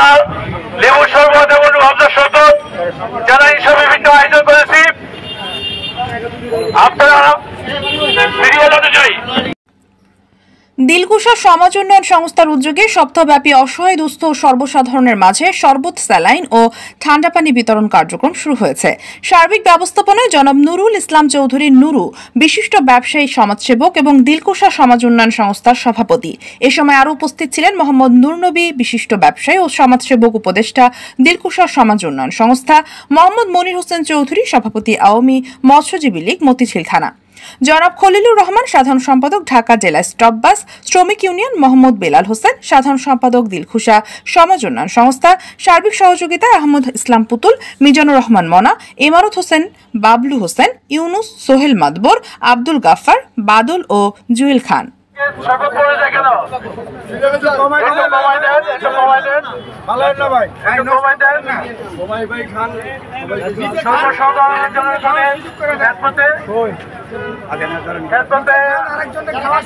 আপনার লেবু শরবত এবং রমজান শরবত যারা এইসব বিভিন্ন আয়োজন করেছি আপনারা ফিরিয়ে যেতে চাই। দিলকুশা সমাজ উন্নয়ন সংস্থার উদ্যোগে সপ্তাহব্যাপী অসহায় দুস্থ ও সর্বসাধারণের মাঝে শরবত, স্যালাইন ও ঠান্ডা পানি বিতরণ কার্যক্রম শুরু হয়েছে। সার্বিক ব্যবস্থাপনায় জনাব নুরুল ইসলাম চৌধুরী নুরু, বিশিষ্ট ব্যবসায়ী, সমাজসেবক এবং দিলকুশা সমাজ উন্নয়ন সংস্থার সভাপতি। এ সময় আরও উপস্থিত ছিলেন মোহাম্মদ নুরনবী, বিশিষ্ট ব্যবসায়ী ও সমাজসেবক, উপদেষ্টা, দিলকুশা সমাজ উন্নয়ন সংস্থা, মোহাম্মদ মনির হোসেন চৌধুরী, সভাপতি, আওয়ামী মৎস্যজীবী লীগ, মতিঝিল থানা, জনাব খলিলুর রহমান, সাধারণ সম্পাদক, ঢাকা জেলা স্টপ বাস শ্রমিক ইউনিয়ন, মোহাম্মদ বেলাল হোসেন, সাধারণ সম্পাদক, দিলকুশা সমাজ উন্নয়ন সংস্থা। সার্বিক সহযোগিতায় আহমদ ইসলাম পুতুল, মিজানুর রহমান মনা, ইমারত হোসেন, বাবলু হোসেন, ইউনুস, সোহেল মাদবর, আব্দুল গাফফার, বাদল ও জুয়েল খান। আরেকজনকে খাওয়ার